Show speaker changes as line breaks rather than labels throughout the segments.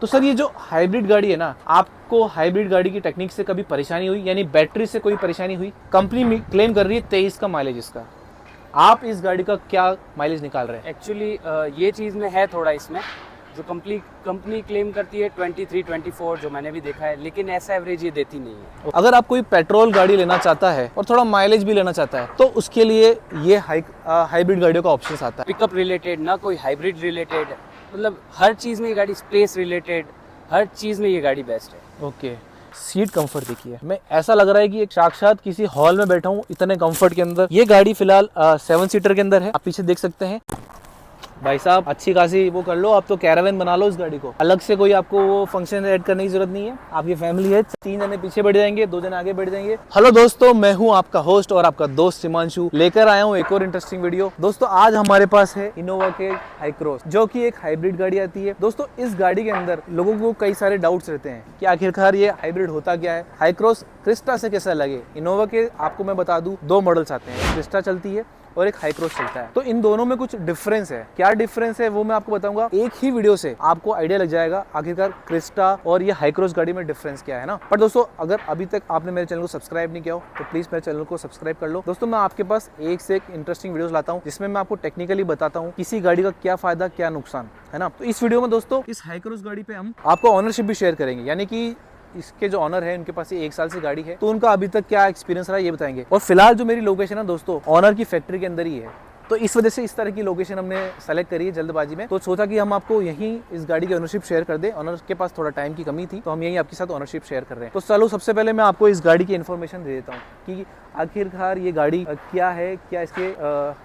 तो सर ये जो हाइब्रिड गाड़ी है ना, आपको हाइब्रिड गाड़ी की टेक्निक से कभी परेशानी हुई, यानी बैटरी से कोई परेशानी हुई? कंपनी क्लेम कर रही है 23 का माइलेज इसका, आप इस गाड़ी का क्या माइलेज निकाल रहे हैं?
एक्चुअली ये चीज़ में है थोड़ा इसमें, जो कंपनी क्लेम करती है 23, 24 जो मैंने भी देखा है, लेकिन ऐसा एवरेज ये देती नहीं है।
अगर आप कोई पेट्रोल गाड़ी लेना चाहता है और थोड़ा माइलेज भी लेना चाहता है तो उसके लिए ये हाइब्रिड गाड़ियों का ऑप्शन आता है।
पिकअप रिलेटेड ना कोई हाइब्रिड रिलेटेड, मतलब हर चीज़ में ये गाड़ी, स्पेस रिलेटेड हर चीज़ में ये गाड़ी बेस्ट है।
ओके, सीट कंफर्ट देखिए, मैं ऐसा लग रहा है कि एक साक्षात किसी हॉल में बैठा हूँ इतने कंफर्ट के अंदर। ये गाड़ी फिलहाल 7 सीटर के अंदर है, आप पीछे देख सकते हैं। भाई साहब अच्छी खासी वो कर लो, आप तो कैरावैन बना लो इस गाड़ी को, अलग से कोई आपको वो फंक्शन ऐड करने की जरूरत नहीं है। आपकी फैमिली है, 3 जने पीछे बैठ जाएंगे, 2 जने आगे बैठ जाएंगे। हेलो दोस्तों, मैं हूं आपका होस्ट और आपका दोस्त हिमांशु, लेकर आया हूं एक और इंटरेस्टिंग वीडियो। दोस्तों आज हमारे पास है इनोवा के हाई क्रॉस, जो कि एक हाइब्रिड गाड़ी आती है। दोस्तों इस गाड़ी के अंदर लोगों को कई सारे डाउट्स रहते हैं कि आखिरकार ये हाइब्रिड होता क्या है, हाई क्रॉस क्रिस्टा से कैसा लगे। इनोवा के आपको मैं बता दूं 2 मॉडल्स आते हैं, क्रिस्टा चलती है और एक हाई क्रॉस चलता है। तो इन दोनों में कुछ डिफरेंस है, क्या डिफरेंस है वो मैं आपको बताऊंगा। एक ही वीडियो से आपको आइडिया लग जाएगा आखिरकार क्रिस्टा और ये हाई क्रॉस गाड़ी में डिफरेंस क्या है ना। पर दोस्तों अगर अभी तक आपने मेरे चैनल को सब्सक्राइब नहीं किया हो तो प्लीज मेरे चैनल को सब्सक्राइब कर लो। दोस्तों मैं आपके पास एक से एक इंटरेस्टिंग वीडियोस लाता हूँ जिसमें मैं आपको टेक्निकली बताता हूँ किसी गाड़ी का क्या फायदा क्या नुकसान है ना। तो इस वीडियो में दोस्तों इस हाई क्रॉस गाड़ी पे हम आपको ऑनरशिप भी शेयर करेंगे, यानी कि इसके जो ऑनर है उनके पास ये 1 साल से गाड़ी है, तो उनका अभी तक क्या एक्सपीरियंस रहा ये बताएंगे। और फिलहाल जो मेरी लोकेशन है दोस्तों ऑनर की फैक्ट्री के अंदर ही है, तो इस वजह से इस तरह की लोकेशन हमने सेलेक्ट करी है जल्दबाजी में। तो सोचा कि हम आपको यहीं इस गाड़ी की ओनरशिप शेयर कर दें। ऑनर के पास थोड़ा टाइम की कमी थी तो हम यहीं आपके साथ ओनरशिप शेयर कर रहे हैं। तो चलो सबसे पहले मैं आपको इस गाड़ी की इन्फॉर्मेशन दे देता हूँ कि आखिरकार ये गाड़ी क्या है, क्या इसके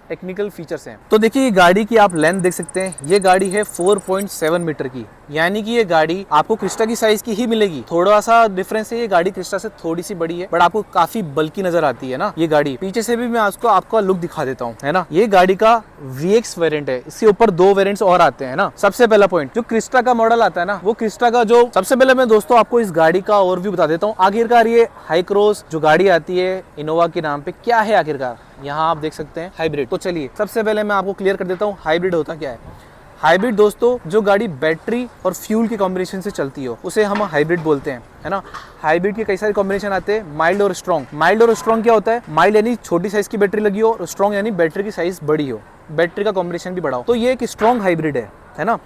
टेक्निकल फीचर्स हैं। तो देखिए ये गाड़ी की आप लेंथ देख सकते हैं, ये गाड़ी है 4.7 मीटर की, यानी कि ये गाड़ी आपको क्रिस्टा की साइज की ही मिलेगी। थोड़ा सा डिफरेंस है, ये गाड़ी क्रिस्टा से थोड़ी सी बड़ी है, बट आपको काफी बल्कि नजर आती है ना ये गाड़ी। पीछे से भी मैं आपको लुक दिखा देता हूँ, है ना। ये गाड़ी का VX वेरिएंट है, इसके ऊपर 2 वेरिएंट्स और आते हैं ना। सबसे पहला पॉइंट जो क्रिस्टा का मॉडल आता है ना, वो क्रिस्टा का जो सबसे पहले मैं दोस्तों आपको इस गाड़ी का ओवरव्यू बता देता हूँ। आखिरकार ये हाई क्रॉस जो गाड़ी आती है इनोवा के नाम पे क्या है आखिरकार, यहाँ आप देख सकते हैं हाइब्रिड। तो चलिए सबसे पहले मैं आपको क्लियर कर देता हूँ हाइब्रिड होता क्या है। हाइब्रिड दोस्तों जो गाड़ी बैटरी और फ्यूल के कॉम्बिनेशन से चलती हो उसे हम हाइब्रिड बोलते हैं, है ना। हाइब्रिड के कई सारे कॉम्बिनेशन आते हैं, माइल्ड और स्ट्रॉन्ग। माइल्ड और स्ट्रॉन्ग क्या होता है, माइल्ड यानी छोटी साइज की बैटरी लगी हो और स्ट्रॉन्ग यानी बैटरी की साइज बड़ी हो, बैटरी का कॉम्बिनेशन भी बड़ा हो। तो ये एक स्ट्रॉन्ग हाइब्रिड है ना।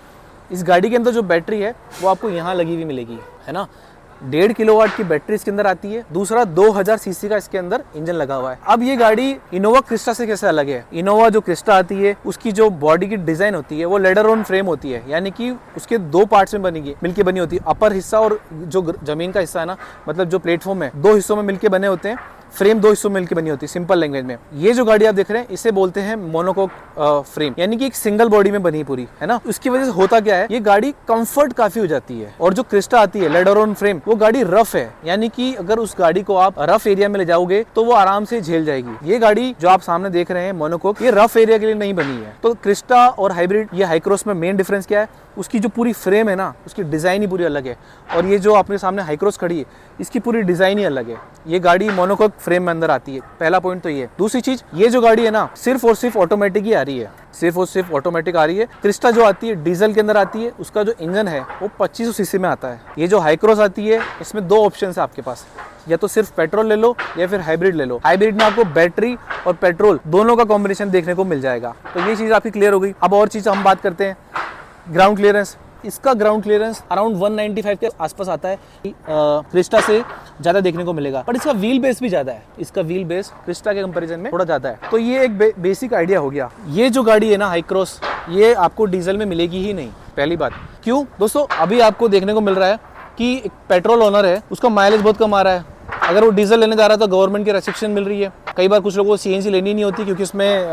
इस गाड़ी के अंदर जो बैटरी है वो आपको यहाँ लगी हुई मिलेगी, है ना। 1.5 किलोवाट की बैटरी इसके अंदर आती है। दूसरा 2000 सीसी का इसके अंदर इंजन लगा हुआ है। अब ये गाड़ी इनोवा क्रिस्टा से कैसे अलग है। इनोवा जो क्रिस्टा आती है उसकी जो बॉडी की डिजाइन होती है वो लेडर ऑन फ्रेम होती है, यानी कि उसके 2 पार्ट्स में मिलके बनी होती है। अपर हिस्सा और जो जमीन का हिस्सा है ना, मतलब जो प्लेटफॉर्म है 2 हिस्सों में मिलके बने होते हैं। फ्रेम 2 हिस्सों में मिलकर बनी होती है सिंपल लैंग्वेज में। ये जो गाड़ी आप देख रहे हैं इसे बोलते हैं मोनोकोक फ्रेम, यानी कि एक सिंगल बॉडी में बनी पूरी, है ना। उसकी वजह से होता क्या है, ये गाड़ी कंफर्ट काफी हो जाती है। और जो क्रिस्टा आती है लेडर ऑन फ्रेम, वो गाड़ी रफ है, यानी कि अगर उस गाड़ी को आप रफ एरिया में ले जाओगे तो वो आराम से झेल जाएगी। ये गाड़ी जो आप सामने देख रहे हैं मोनोकोक, ये रफ एरिया के लिए नहीं बनी है। तो क्रिस्टा और हाइब्रिड ये हाई क्रॉस में मेन डिफरेंस क्या है, उसकी जो पूरी फ्रेम है ना उसकी डिजाइन ही पूरी अलग है। और ये जो अपने सामने हाई क्रॉस खड़ी है इसकी पूरी डिजाइन ही अलग है। ये गाड़ी मोनोकोक फ्रेम में अंदर आती है, पहला पॉइंट तो ये। दूसरी चीज, ये जो गाड़ी है ना सिर्फ और सिर्फ ऑटोमेटिक ही आ रही है, सिर्फ और सिर्फ ऑटोमेटिक आ रही है। क्रिस्टा जो आती है डीजल के अंदर आती है, उसका जो इंजन है वो 2500 सीसी में आता है। ये जो हाई क्रॉस आती है इसमें 2 ऑप्शन है आपके पास, या तो सिर्फ पेट्रोल ले लो या फिर हाइब्रिड ले लो। हाइब्रिड में आपको बैटरी और पेट्रोल दोनों का कॉम्बिनेशन देखने को मिल जाएगा। तो ये चीज आपकी क्लियर हो गई। अब और चीज हम बात करते हैं ग्राउंड क्लियरेंस। इसका ग्राउंड क्लियरेंस अराउंड 195 के आसपास आता है, क्रिस्टा से ज्यादा देखने को मिलेगा। पर इसका व्हील बेस भी ज्यादा है, इसका व्हील बेस क्रिस्टा के कंपैरिजन में थोड़ा ज्यादा है। तो ये एक बेसिक आइडिया हो गया। ये जो गाड़ी है ना हाई क्रॉस, ये आपको डीजल में मिलेगी ही नहीं, पहली बात। क्यों दोस्तों, अभी आपको देखने को मिल रहा है कि एक पेट्रोल ओनर है उसका माइलेज बहुत कम आ रहा है। अगर वो डीजल लेने जा रहा है तो गवर्नमेंट की रेस्ट्रिक्शन मिल रही है। कई बार कुछ लोगों को सीएनजी लेनी नहीं होती क्योंकि उसमें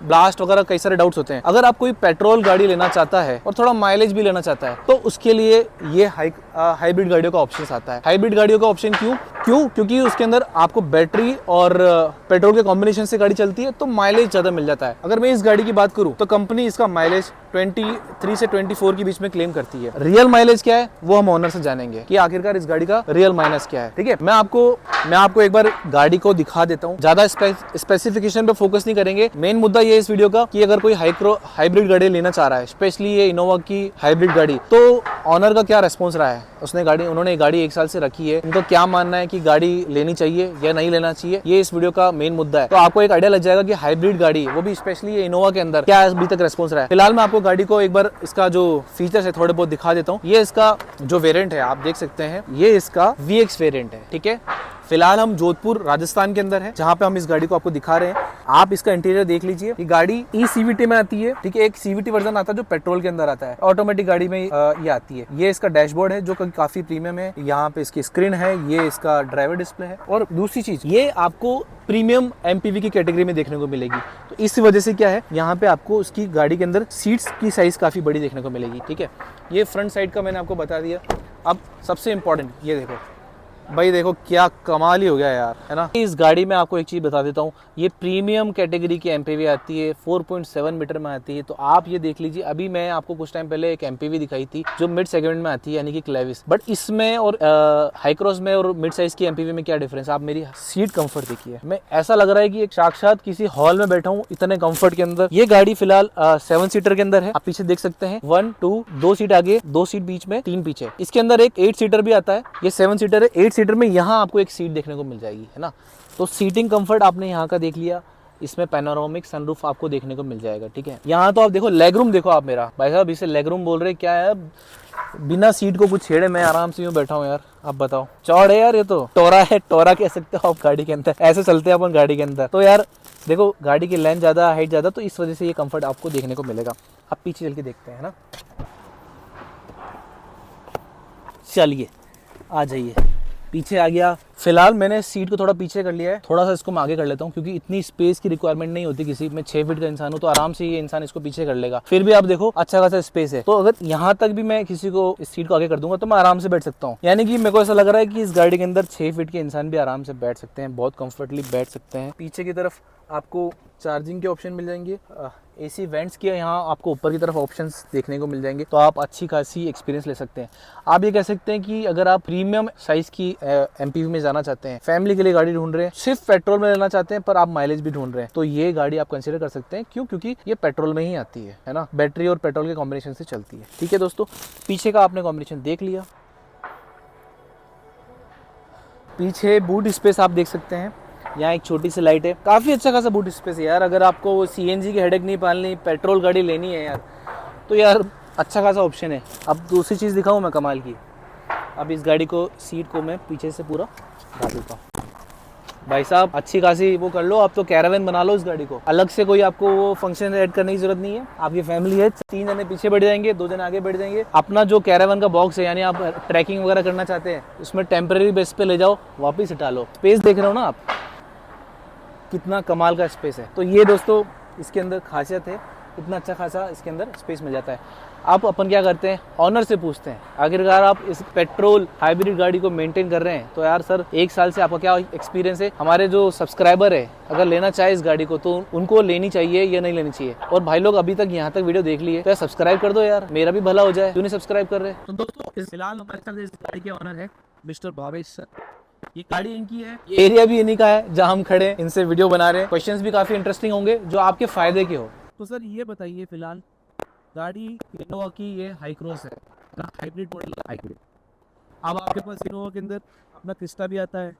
ब्लास्ट वगैरह कई सारे डाउट्स होते हैं। अगर आप कोई पेट्रोल गाड़ी लेना चाहता है और थोड़ा माइलेज भी लेना चाहता है तो उसके लिए ये हाइब्रिड गाड़ियों का ऑप्शन आता है। हाइब्रिड गाड़ियों का ऑप्शन क्यों, क्यों? क्योंकि उसके अंदर आपको बैटरी और पेट्रोल के कॉम्बिनेशन से गाड़ी चलती है तो माइलेज ज़्यादा मिल जाता है। अगर मैं इस गाड़ी की बात करूं तो कंपनी इसका माइलेज 23 से 24 के बीच में क्लेम करती है। रियल माइलेज क्या है वो हम ओनर से जानेंगे कि आखिरकार इस गाड़ी का रियल माइलेज क्या है। ठीक है, मैं आपको एक बार गाड़ी को दिखा देता हूँ। ज्यादा स्पेसिफिकेशन पे फोकस नहीं करेंगे। मेन मुद्दा ये इस वीडियो का कि अगर कोई हाइब्रिड गाड़ी लेना चाह रहा है, स्पेशली ये इनोवा की हाइब्रिड गाड़ी, तो ऑनर का क्या रेस्पॉन्स रहा है। उन्होंने गाड़ी 1 साल से रखी है, उनको क्या मानना है कि गाड़ी लेनी चाहिए या नहीं लेना चाहिए, ये इस वीडियो का मेन मुद्दा है। तो आपको एक आइडिया लग जाएगा कि हाइब्रिड गाड़ी, वो भी स्पेशली ये इनोवा के अंदर, क्या अभी तक रेस्पॉन्स रहा है। फिलहाल मैं आपको गाड़ी को एक बार इसका जो फीचर्स है थोड़े बहुत दिखा देता हूँ। ये इसका जो वेरिएंट है आप देख सकते हैं, ये इसका VX वेरिएंट है। ठीक है, फिलहाल हम जोधपुर राजस्थान के अंदर है, जहां पे हम इस गाड़ी को आपको दिखा रहे हैं। आप इसका इंटीरियर देख लीजिए। ये गाड़ी CVT में आती है। ठीक है, एक CVT वर्जन आता है जो पेट्रोल के अंदर आता है, ऑटोमेटिक गाड़ी में ये आती है। ये इसका डैशबोर्ड है जो काफी प्रीमियम है। यहाँ पे इसकी स्क्रीन है, ये इसका ड्राइवर डिस्प्ले है। और दूसरी चीज, ये आपको प्रीमियम MPV की कैटेगरी में देखने को मिलेगी। तो इस वजह से क्या है, यहाँ पे आपको उसकी गाड़ी के अंदर सीट्स की साइज काफी बड़ी देखने को मिलेगी। ठीक है, ये फ्रंट साइड का मैंने आपको बता दिया। अब सबसे इंपॉर्टेंट ये देखो भाई, देखो क्या कमाल ही हो गया यार, है ना। इस गाड़ी में आपको एक चीज बता देता हूँ, ये प्रीमियम कैटेगरी की MPV आती है, 4.7 मीटर में आती है। तो आप ये देख लीजिए, अभी मैं आपको कुछ टाइम पहले एक MPV दिखाई थी जो मिड सेगमेंट में आती है, यानी कि क्लेविस। बट इसमें और हाई क्रॉस में और मिड साइज की MPV में क्या डिफरेंस, आप मेरी सीट कंफर्ट देखिए। मैं ऐसा लग रहा है कि एक साक्षात किसी हॉल में बैठा हूँ इतने कंफर्ट के अंदर। ये गाड़ी फिलहाल 7 सीटर के अंदर है। आप पीछे देख सकते हैं, 1 2 2 सीट आगे, 2 सीट बीच में, 3 पीछे। इसके अंदर एक 8 सीटर भी आता है। ये 7 सीटर है। 8 सीटर में यहाँ आपको एक सीट देखने को मिल जाएगी, है ना। तो सीटिंग कंफर्ट आपने यहाँ का देख लिया। इसमें पैनोरामिक सनरूफ आपको देखने को मिल जाएगा। ठीक है, यहाँ तो आप देखो लेग रूम, देखो आप मेरा भाई साहब, इसे लेग रूम बोल रहे क्या है, बिना सीट को कुछ छेड़े मैं आराम से यूं बैठा हूँ यार। आप बताओ, चौड़ है यार, ये तो टोरा है, टोरा कह सकते हो आप गाड़ी के अंदर। ऐसे चलते हैं अपन गाड़ी के अंदर। तो यार देखो, गाड़ी की लेंथ ज्यादा, हाइट ज्यादा, तो इस वजह से ये कंफर्ट आपको देखने को मिलेगा। आप पीछे चल के देखते हैं ना, चलिए आ जाइए। पीछे आ गया। फिलहाल मैंने सीट को थोड़ा पीछे कर लिया है, थोड़ा सा इसको मैं आगे कर लेता हूँ, क्योंकि इतनी स्पेस की रिक्वायरमेंट नहीं होती किसी में। 6 फीट का इंसान हूँ तो आराम से ये इंसान इसको पीछे कर लेगा। फिर भी आप देखो अच्छा खासा स्पेस है। तो अगर यहाँ तक भी मैं किसी को इस सीट को आगे कर दूंगा तो मैं आराम से बैठ सकता हूँ। यानी कि मेरे को ऐसा लग रहा है कि इस गाड़ी के अंदर 6 फीट के इंसान भी आराम से बैठ सकते हैं, बहुत कंफर्टेबली बैठ सकते हैं। पीछे की तरफ आपको चार्जिंग के ऑप्शन मिल जाएंगे। AC वेंट्स के यहाँ आपको ऊपर की तरफ ऑप्शंस देखने को मिल जाएंगे, तो आप अच्छी खासी एक्सपीरियंस ले सकते हैं। आप ये कह सकते हैं कि अगर आप प्रीमियम साइज की MPV में जाना चाहते हैं, फैमिली के लिए गाड़ी ढूंढ रहे हैं, सिर्फ पेट्रोल में लेना चाहते हैं पर आप माइलेज भी ढूंढ रहे हैं, तो ये गाड़ी आप कंसिडर कर सकते हैं। क्यों? क्योंकि ये पेट्रोल में ही आती है ना, बैटरी और पेट्रोल के कॉम्बिनेशन से चलती है। ठीक है दोस्तों, पीछे का आपने कॉम्बिनेशन देख लिया। पीछे बूट स्पेस आप देख सकते हैं, यहाँ एक छोटी सी लाइट है, काफ़ी अच्छा खासा बूट स्पेस है यार। अगर आपको CNG की हेडेक नहीं पालनी, पेट्रोल गाड़ी लेनी है यार, तो यार अच्छा खासा ऑप्शन है। अब दूसरी चीज़ दिखाऊँ मैं कमाल की। अब इस गाड़ी को, सीट को मैं पीछे से पूरा डाल देता हूँ। भाई साहब अच्छी खासी वो कर लो, आप तो कैरावन बना लो इस गाड़ी को। अलग से कोई आपको वो फंक्शन ऐड करने की जरूरत नहीं है। आपकी फैमिली है, 3 जने पीछे बैठ जाएंगे, 2 जने आगे बैठ जाएंगे। अपना जो कैरावन का बॉक्स है, यानी आप ट्रैकिंग वगैरह करना चाहते हैं, उसमें टेम्परेरी बेस पे ले जाओ, वापिस हटा लो। स्पेस देख रहे हो ना आप, कितना कमाल का स्पेस है। तो ये दोस्तों इसके अंदर खासियत है, इतना अच्छा खासा इसके अंदर स्पेस मिल जाता है। आप अपन क्या करते हैं, ऑनर से पूछते हैं, आखिरकार आप इस पेट्रोल हाइब्रिड गाड़ी को मेंटेन कर रहे हैं, तो यार सर 1 साल से आपका क्या एक्सपीरियंस है। हमारे जो सब्सक्राइबर है अगर लेना चाहे इस गाड़ी को, तो उनको लेनी चाहिए या नहीं लेनी चाहिए। और भाई लोग अभी तक यहाँ तक वीडियो देख लिए तो यार सब्सक्राइब कर दो यार, मेरा भी भला हो जाए। क्यों नहीं सब्सक्राइब कर रहे? तो दोस्तों फिलहाल हमारे साथ इस गाड़ी के ऑनर है मिस्टर भावेश सर। ये गाड़ी इनकी है, ये एरिया भी इन्हीं का है जहाँ हम खड़े हैं, इनसे वीडियो बना रहे हैं। क्वेश्चंस भी काफी इंटरेस्टिंग होंगे जो आपके फायदे के हो। तो सर ये बताइए, फिलहाल गाड़ी इनोवा की ये हाई क्रॉस है, हाइब्रिड मॉडल हाइब्रिड। अब आपके पास इनोवा के अंदर अपना क्रिस्टा भी आता है,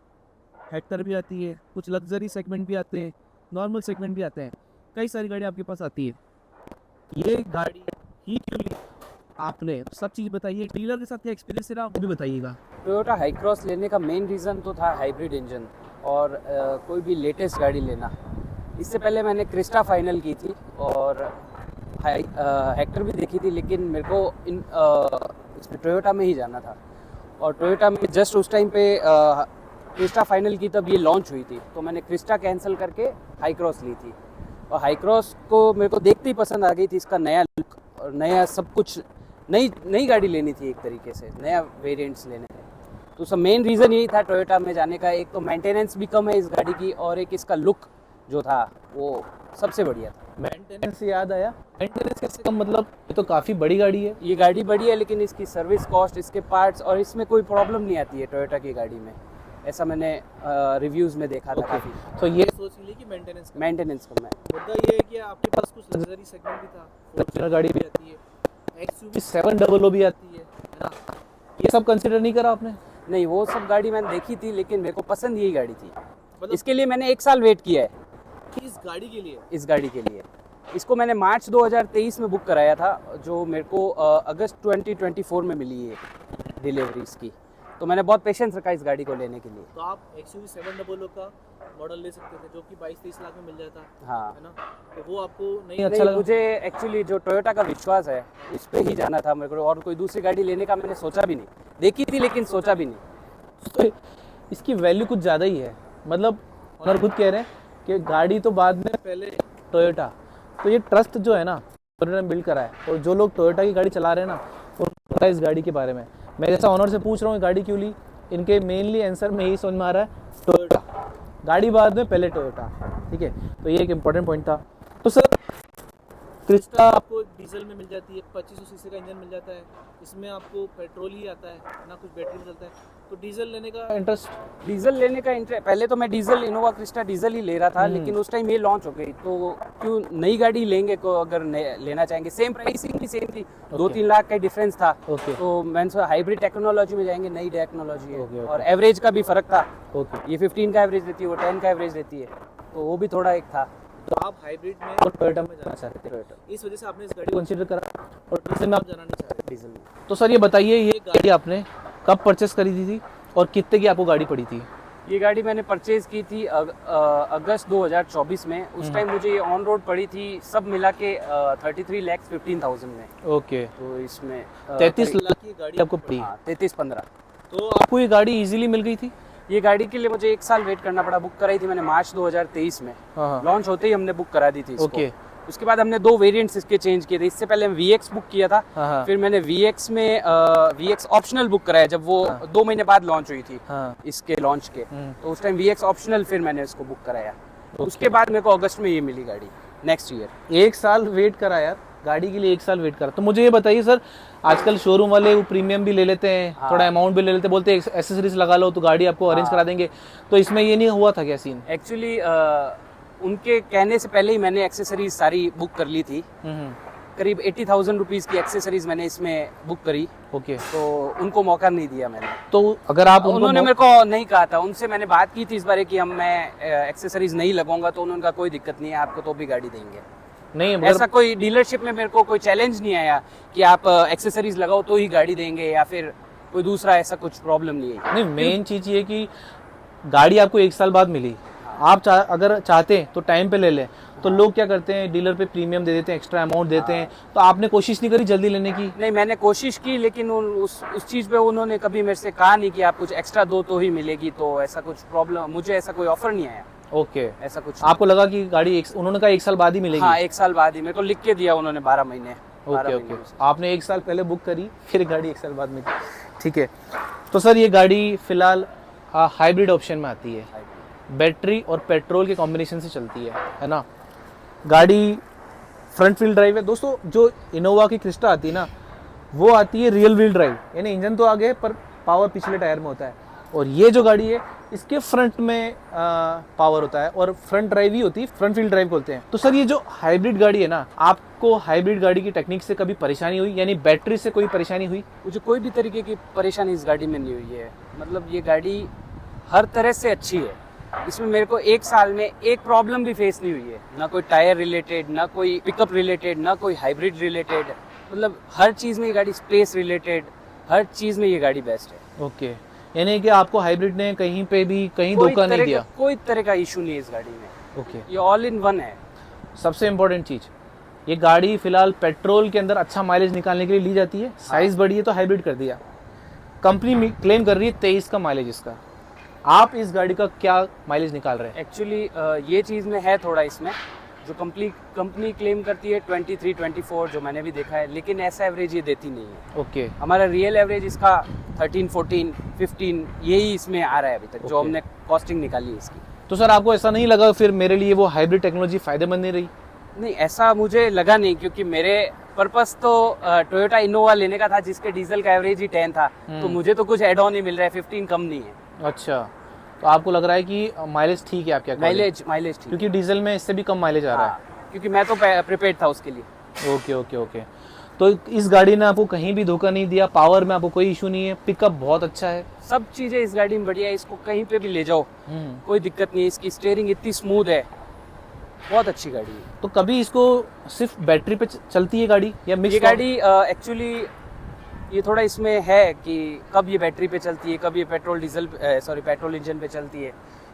हेक्टर भी आती है, कुछ लग्जरी सेगमेंट भी आते हैं, नॉर्मल सेगमेंट भी आते हैं, कई सारी गाड़ी आपके पास आती है। ये गाड़ी ही क्यों ली आपने, सब चीज़ बताइए। डीलर के साथ क्या एक्सपीरियंस रहा वो भी बताइएगा।
टोयोटा हाई क्रॉस लेने का मेन रीज़न तो था हाइब्रिड इंजन और कोई भी लेटेस्ट गाड़ी लेना। इससे पहले मैंने क्रिस्टा फाइनल की थी और हेक्टर भी देखी थी, लेकिन मेरे को इसमें टोयोटा में ही जाना था। और टोयोटा में जस्ट उस टाइम पे क्रिस्टा फाइनल की तब ये लॉन्च हुई थी, तो मैंने क्रिस्टा कैंसिल करके हाई क्रॉस ली थी। और हाई क्रॉस को मेरे को देखते ही पसंद आ गई थी, इसका नया लुक और नया सब कुछ, नई गाड़ी लेनी थी, एक तरीके से नया वेरिएंट्स लेने थे। तो सब मेन रीज़न यही था टोयोटा में जाने का। एक तो मेंटेनेंस भी कम है इस गाड़ी की, और एक इसका लुक जो था वो सबसे बढ़िया था।
मेंटेनेंस से याद आया, मेंटेनेंस कैसे कम, मतलब ये तो काफ़ी बड़ी गाड़ी है।
ये गाड़ी बड़ी है लेकिन इसकी सर्विस कॉस्ट, इसके पार्ट्स और इसमें कोई प्रॉब्लम नहीं आती है टोयोटा की गाड़ी में, ऐसा मैंने रिव्यूज़ में देखा था काफ़ी।
तो ये सोच ली कि मेंटेनेंस
कम है।
मुद्दा ये है कि आपके पास कुछ लग्जरी सेगमेंट भी था, फॉर्च्यूनर गाड़ी भी आती है, एक्सयूवी 700 भी आती है ना, ये सब कंसिडर नहीं करा आपने?
नहीं, वो सब गाड़ी मैंने देखी थी लेकिन मेरे को पसंद यही गाड़ी थी। इसके लिए मैंने 1 साल वेट किया है।
इस गाड़ी के लिए?
इस गाड़ी के लिए इसको मैंने मार्च 2023 में बुक कराया था, जो मेरे को अगस्त 2024 में मिली है डिलीवरी इसकी। तो मैंने बहुत पेशेंस रखा इस गाड़ी को लेने के लिए।
तो आप एक्सयूवी 700 का मॉडल ले सकते थे जो कि 22-23 लाख में मिल जाता।
हाँ,
है ना, तो वो आपको नहीं अच्छा लगा?
मुझे एक्चुअली जो टोयोटा का विश्वास है उस पर ही जाना था मेरे को, और कोई दूसरी गाड़ी लेने का मैंने सोचा भी नहीं। देखी थी लेकिन सोचा भी नहीं।
तो इसकी वैल्यू कुछ ज़्यादा ही है, मतलब ओनर खुद कह रहे हैं कि गाड़ी तो बाद में, पहले टोयोटा। तो ये ट्रस्ट जो है ना टोयोटा ने बिल्ड करा है, और जो लोग टोयोटा की गाड़ी चला रहे हैं ना उनको पता है इस गाड़ी के बारे में। मैं जैसा ऑनर से पूछ रहा हूँ गाड़ी क्यों ली, इनके मेनली आंसर में यही समझ में आ रहा है, टोयोटा गाड़ी बाद में पहले टोयोटा। ठीक है, तो ये एक इम्पोर्टेंट पॉइंट था। तो सर क्रिस्टा आपको डीजल में मिल जाती है, 2500 सीसी का इंजन मिल जाता है, इसमें आपको पेट्रोल ही आता है ना, कुछ बैटरी में चलता है। तो डीजल लेने का इंटरेस्ट?
डीजल लेने का इंटरेस्ट, पहले तो मैं डीजल इनोवा क्रिस्टा डीजल ही ले रहा था, लेकिन उस टाइम ये लॉन्च हो गई तो क्यों नई गाड़ी लेंगे को, अगर लेना चाहेंगे। सेम प्राइसिंग भी सेम थी, 2-3 लाख का डिफरेंस था। तो मैंने सोचा हाइब्रिड टेक्नोलॉजी में जाएंगे, नई टेक्नोलॉजी है, और एवरेज का भी फर्क था। ये 15 का एवरेज देती है, वो 10 का एवरेज देती है, तो वो भी थोड़ा एक था।
तो आप हाइब्रिड में और टोयोटा में जाना चाहते थे, इस वजह से आपने इस गाड़ी को कंसीडर करा, और डीजल में आप जाना नहीं चाहते डीजल में। तो सर ये बताइए, ये गाड़ी आपने कब परचेस करी थी और कितने की आपको गाड़ी पड़ी थी?
ये गाड़ी मैंने परचेज की थी अगस्त 2024 में। उस टाइम मुझे ये ऑन रोड पड़ी थी सब मिला के 33,15,000 में।
ओके,
तो इसमें
33 लाख की गाड़ी आपको पड़ी?
33-15।
तो आपको ये गाड़ी इजीली मिल गई थी?
ये गाड़ी के लिए मुझे 1 साल वेट करना पड़ा। बुक कराई थी मैंने मार्च 2023 में, लॉन्च होते ही हमने बुक करा दी थी इसको।
ओके,
उसके बाद हमने 2 वेरिएंट्स इसके चेंज किए थे। इससे पहले हम VX बुक किया था, फिर मैंने VX में VX ऑप्शनल बुक कराया जब वो 2 महीने बाद लॉन्च हुई थी इसके लॉन्च के। तो उस टाइम VX ऑप्शनल फिर मैंने इसको बुक कराया। उसके बाद मेरे को अगस्त में ये मिली गाड़ी, नेक्स्ट ईयर।
1 साल वेट करा यार गाड़ी के लिए, 1 साल वेट करा। तो मुझे ये बताइए सर, आजकल शोरूम वाले वो प्रीमियम भी ले लेते हैं, थोड़ा अमाउंट भी ले लेते हैं, बोलते हैं एसेसरीज लगा लो तो गाड़ी आपको अरेंज करा देंगे। तो इसमें ये नहीं हुआ था क्या सीन?
एक्चुअली उनके कहने से पहले ही मैंने एक्सेसरीज सारी बुक कर ली थी। करीब 80,000 रुपीज़ की एक्सेसरीज मैंने इसमें बुक करी।
ओके,
तो उनको मौका नहीं दिया मैंने।
तो अगर आप
उन्होंने मेरे को नहीं कहा था, उनसे मैंने बात की थी इस बारे कि मैं एक्सेसरीज नहीं लगाऊंगा, तो उन्होंने कहा कोई दिक्कत नहीं है, आपको तो भी गाड़ी देंगे।
नहीं,
ऐसा कोई डीलरशिप में मेरे को कोई चैलेंज नहीं आया कि आप एक्सेसरीज लगाओ तो ही गाड़ी देंगे, या फिर कोई दूसरा ऐसा कुछ प्रॉब्लम नहीं है।
नहीं, मेन चीज़ ये कि गाड़ी आपको 1 साल बाद मिली, आप अगर चाहते हैं तो टाइम पे ले लें। तो लोग क्या करते हैं, डीलर पे प्रीमियम दे देते हैं, एक्स्ट्रा अमाउंट देते हैं। तो आपने कोशिश नहीं करी जल्दी लेने की?
नहीं, मैंने कोशिश की, लेकिन उस चीज़ पे उन्होंने कभी मेरे से कहा नहीं कि आप कुछ एक्स्ट्रा दो तो ही मिलेगी। तो ऐसा कुछ प्रॉब्लम, मुझे ऐसा कोई ऑफर नहीं आया।
ओके,
ऐसा कुछ
आपको लगा कि गाड़ी उन्होंने कहा 1 साल बाद ही मिलेगी?
हाँ, 1 साल बाद ही मेरे को लिख के दिया उन्होंने, 12 महीने।
ओके, आपने 1 साल पहले बुक करी, फिर गाड़ी 1 साल बाद मिली। ठीक है, तो सर ये गाड़ी फिलहाल हाइब्रिड ऑप्शन में आती है, बैटरी और पेट्रोल के कॉम्बिनेशन से चलती है ना। गाड़ी फ्रंट व्हील ड्राइव है दोस्तों। जो इनोवा की क्रिस्टा आती है ना, वो आती है रियल व्हील ड्राइव, यानी इंजन तो आगे पर पावर पिछले टायर में होता है। और ये जो गाड़ी है इसके फ्रंट में पावर होता है, और फ्रंट ड्राइव ही होती है, फ्रंट व्हील ड्राइव बोलते हैं। तो सर ये जो हाइब्रिड गाड़ी है ना, आपको हाइब्रिड गाड़ी की टेक्निक से कभी परेशानी हुई, यानी बैटरी से कोई परेशानी हुई?
मुझे कोई भी तरीके की परेशानी इस गाड़ी में नहीं हुई है। मतलब ये गाड़ी हर तरह से अच्छी है। इसमें मेरे को 1 साल में एक प्रॉब्लम भी फेस नहीं हुई है, ना कोई टायर रिलेटेड, ना कोई पिकअप रिलेटेड, ना कोई हाइब्रिड रिलेटेड। मतलब हर चीज़ में ये गाड़ी, स्पेस रिलेटेड, हर चीज़ में ये गाड़ी बेस्ट है।
ओके, यानी कि आपको हाइब्रिड ने कहीं पे भी कहीं धोखा नहीं दिया?
कोई तरह का इशू नहीं है इस गाड़ी में।
ओके,
ये ऑल इन वन है।
सबसे इम्पोर्टेंट चीज़, ये गाड़ी फिलहाल पेट्रोल के अंदर अच्छा माइलेज निकालने के लिए ली जाती है। साइज़ बड़ी है तो हाइब्रिड कर दिया। कंपनी क्लेम कर रही है 23 का माइलेज इसका। आप इस गाड़ी का क्या माइलेज निकाल रहे हैं?
एक्चुअली ये चीज़ में है थोड़ा इसमें, जो कंपनी क्लेम करती है 23-24, जो मैंने भी देखा है, लेकिन ऐसा एवरेज ये देती नहीं है।
ओके,
हमारा रियल एवरेज इसका 13, 14, 15 यही इसमें आ रहा है अभी तक जो
Okay.
हमने कॉस्टिंग निकाली है इसकी।
तो सर आपको ऐसा नहीं लगा फिर मेरे लिए वो हाइब्रिड टेक्नोलॉजी फायदेमंद नहीं रही?
नहीं, ऐसा मुझे लगा नहीं, क्योंकि मेरे पर्पस तो टोयोटा इनोवा लेने का था जिसके डीजल का एवरेज ही 10 था, तो मुझे तो कुछ एड ऑन ही मिल रहा है, 15 कम नहीं है।
अच्छा, तो आपको लग रहा है कि माइलेज ठीक है आपके according?
माइलेज ठीक,
क्योंकि डीजल में इससे भी कम माइलेज आ रहा
हाँ, क्योंकि मैं तो प्रिपेयर्ड था उसके लिए।
है। Okay okay okay. तो इस गाड़ी ने आपको कहीं भी धोखा नहीं दिया, पावर में आपको कोई इशू नहीं है, पिकअप बहुत अच्छा है।
सब चीज़ें इस गाड़ी में बढ़िया है, इसको कहीं पे भी ले जाओ कोई दिक्कत नहीं है, इसकी स्टीयरिंग इतनी स्मूथ है, बहुत अच्छी गाड़ी है।
तो कभी इसको सिर्फ बैटरी पे चलती है गाड़ी या मिक्स?
ये गाड़ी एक्चुअली ये थोड़ा इसमें है कि कब ये बैटरी पे चलती है, कब ये पेट्रोल इंजन पे चलती है,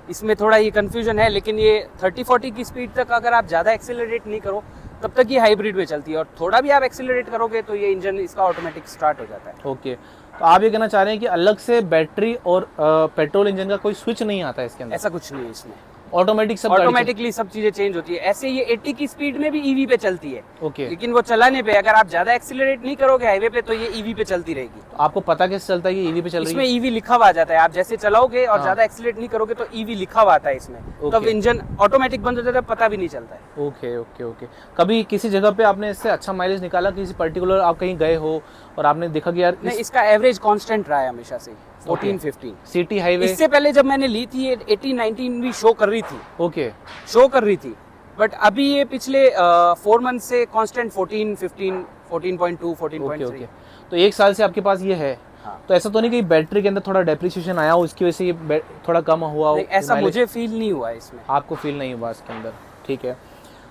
इसमें थोड़ा ये कंफ्यूजन है। लेकिन ये 30-40 की स्पीड तक अगर आप ज़्यादा एक्सेलरेट नहीं करो तब तक ये हाइब्रिड पे चलती है, और थोड़ा भी आप एक्सेलरेट करोगे तो ये इंजन इसका ऑटोमेटिक स्टार्ट हो जाता है।
ओके, तो आप ये कहना चाह रहे हैं कि अलग से बैटरी और पेट्रोल इंजन का कोई स्विच नहीं आता है इसके अंदर?
ऐसा कुछ नहीं है इसमें,
ऑटोमेटिक सब गाड़ी
ऑटोमेटिकली सब चीजें चेंज होती है। ऐसे ये 80 की स्पीड में भी ईवी पे चलती है,
ओके।
लेकिन वो चलाने पे अगर आप ज्यादा एक्सीलरेट नहीं करोगे हाईवे पे तो ये ईवी पे चलती रहेगी।
तो आपको पता कैसे चलता है कि ईवी पे चल रही
इसमें
है?
ईवी लिखा हुआ आ जाता है, आप जैसे चलाओगे और
हाँ।
ज्यादा एक्सीलरेट नहीं करोगे तो ईवी लिखा हुआ आता है इसमें,
ओके।
तब इंजन ऑटोमेटिक बंद हो जाता है, पता भी नहीं चलता है।
Okay okay okay. कभी किसी जगह पे आपने इससे अच्छा माइलेज निकाला, किसी पर्टिकुलर आप कहीं गए हो और आपने देखा कि यार
नहीं, इसका एवरेज कांस्टेंट रहा है हमेशा से 14-15।
City highway?
इससे पहले जब मैंने ली थी ये 18-19 भी शो कर रही थी, बट अभी ये पिछले 4 मंथ से कांस्टेंट 14-15, 14.2, 14.3।
ओके। तो 1 साल से आपके पास ये है।
हाँ।
तो ऐसा तो नहीं कि बैटरी के अंदर थोड़ा डेप्रिसिएशन आया हो, उसकी वजह से ये थोड़ा कम हुआ हो?
नहीं, ऐसा
mileage?
मुझे फील नहीं हुआ इसमें।
आपको फील नहीं हुआ इसके अंदर, ठीक है।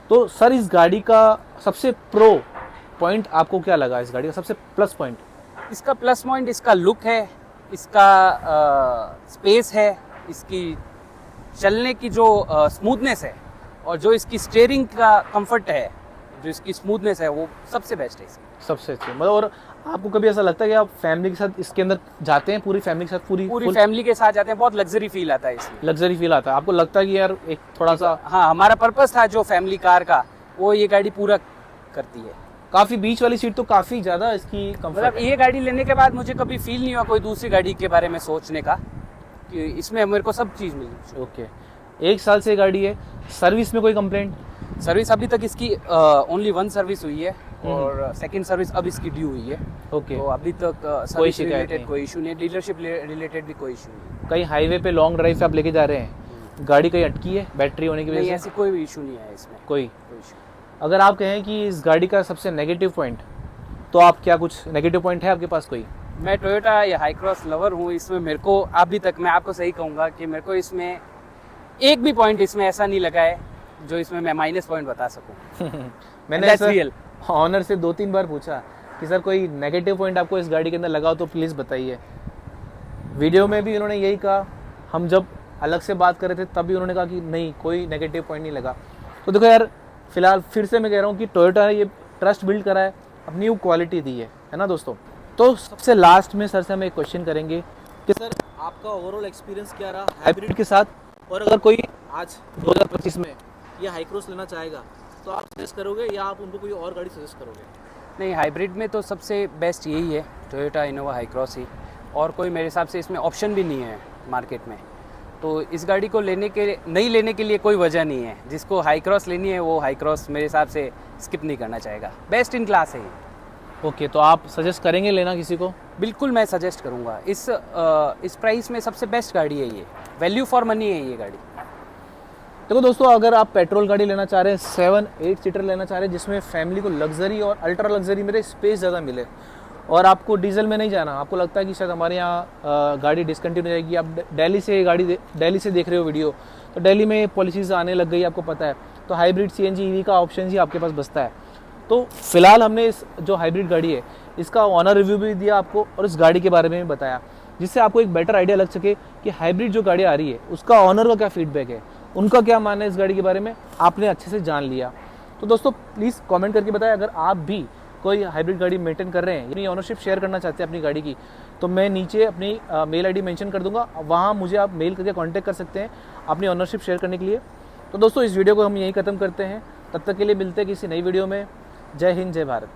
तो सर इस गाड़ी का सबसे प्रो पॉइंट आपको क्या लगा, इस गाड़ी का सबसे प्लस पॉइंट?
इसका प्लस पॉइंट इसका लुक है, इसका स्पेस है, इसकी चलने की जो स्मूथनेस है, और जो इसकी स्टीयरिंग का कंफर्ट है, जो इसकी स्मूथनेस है, वो सबसे बेस्ट है इसकी।
सबसे अच्छी मतलब। और आपको कभी ऐसा लगता है कि आप फैमिली के साथ इसके अंदर जाते हैं, पूरी फैमिली के साथ?
पूरी फैमिली के साथ जाते हैं, बहुत लग्जरी फील आता है इसमें।
लग्जरी फील आता है? आपको लगता है कि यार एक थोड़ा सा,
हाँ, हमारा पर्पस था जो फैमिली कार का, वो ये गाड़ी पूरा करती है।
काफी बीच वाली सीट तो काफी ज्यादा इसकी कंफर्ट
मतलब ये गाड़ी लेने के बाद मुझे कभी फील नहीं हुआ कोई दूसरी गाड़ी के बारे में सोचने का, कि इसमें मेरे को सब चीज़ मिली।
ओके। 1 साल से गाड़ी है, सर्विस में कोई कंप्लेंट?
सर्विस अभी तक इसकी ओनली 1 सर्विस हुई है, और सेकंड सर्विस अब इसकी ड्यू हुई है।
ओके।
तो अभी तक
कोई
सर्विस
शिकायत
रिलेटेड
नहीं?
कोई इशू नहीं है, डीलरशिप रिलेटेड भी कोई इशू नहीं है।
कहीं हाईवे पे लॉन्ग ड्राइव पे आप लेके जा रहे हैं, गाड़ी कहीं अटकी है बैटरी होने की
नहीं,
वजह से?
ऐसी कोई भी इशू नहीं है इसमें,
कोई
इशू।
अगर आप कहें कि इस गाड़ी का सबसे नेगेटिव पॉइंट, तो आप क्या, कुछ नेगेटिव पॉइंट है आपके पास कोई?
मैं टोयोटा या हाई क्रॉस लवर हूँ, इसमें मेरे को अभी तक, मैं आपको सही कहूँगा कि मेरे को इसमें एक भी पॉइंट इसमें ऐसा नहीं लगा है जो इसमें मैं माइनस पॉइंट बता सकूँ।
मैंने सर ऑनर से 2-3 बार पूछा कि सर कोई नेगेटिव पॉइंट आपको इस गाड़ी के अंदर लगा हो तो प्लीज़ बताइए। वीडियो में भी उन्होंने यही कहा, हम जब अलग से बात कर रहे थे तब भी उन्होंने कहा कि नहीं, कोई नेगेटिव पॉइंट नहीं लगा। तो देखो यार, फिलहाल फिर से मैं कह रहा हूँ कि टोयोटा ने ये ट्रस्ट बिल्ड करा है, अपनी वो क्वालिटी दी है ना दोस्तों। तो सबसे लास्ट में सर से हम एक क्वेश्चन करेंगे कि सर आपका ओवरऑल एक्सपीरियंस क्या रहा हाइब्रिड के साथ, और अगर कोई आज 2025 में ये हाई क्रॉस लेना चाहेगा तो आप सजेस्ट करोगे या आप उनको कोई और गाड़ी सजेस्ट करोगे?
नहीं, हाइब्रिड में तो सबसे बेस्ट यही है, टोयोटा इनोवा हाई क्रॉस ही, और कोई मेरे हिसाब से इसमें ऑप्शन भी नहीं है मार्केट में। तो इस गाड़ी को नहीं लेने के लिए कोई वजह नहीं है। जिसको हाई क्रॉस लेनी है वो हाई क्रॉस मेरे हिसाब से स्किप नहीं करना चाहेगा, बेस्ट इन क्लास है ये।
ओके, तो आप सजेस्ट करेंगे लेना किसी को?
बिल्कुल मैं सजेस्ट करूँगा। इस प्राइस में सबसे बेस्ट गाड़ी है ये, वैल्यू फॉर मनी है ये गाड़ी।
देखो दोस्तों, अगर आप पेट्रोल गाड़ी लेना चाह रहे हैं, 7-8 सीटर लेना चाह रहे हैं जिसमें फैमिली को लग्जरी और अल्ट्रा लग्जरी में स्पेस ज़्यादा मिले, और आपको डीजल में नहीं जाना, आपको लगता है कि शायद हमारे यहाँ गाड़ी डिसकंटिन्यू जाएगी, आप दिल्ली से देख रहे हो वीडियो, तो दिल्ली में पॉलिसीज़ आने लग गई, आपको पता है, तो हाइब्रिड CNG EV का ऑप्शन ही आपके पास बचता है। तो फिलहाल हमने इस जो हाइब्रिड गाड़ी है इसका ऑनर रिव्यू भी दिया आपको, और इस गाड़ी के बारे में भी बताया, जिससे आपको एक बेटर आइडिया लग सके कि हाइब्रिड जो गाड़ी आ रही है उसका ऑनर का क्या फीडबैक है, उनका क्या मानना है इस गाड़ी के बारे में, आपने अच्छे से जान लिया। तो दोस्तों प्लीज़ कमेंट करके बताएं, अगर आप भी कोई हाइब्रिड गाड़ी मेंटेन कर रहे हैं, यानी ऑनरशिप शेयर करना चाहते हैं अपनी गाड़ी की, तो मैं नीचे अपनी मेल ID मेंशन कर दूंगा, वहाँ मुझे आप मेल करके कांटेक्ट कर सकते हैं अपनी ऑनरशिप शेयर करने के लिए। तो दोस्तों इस वीडियो को हम यहीं ख़त्म करते हैं, तब तक के लिए मिलते हैं किसी नई वीडियो में। जय हिंद, जय भारत।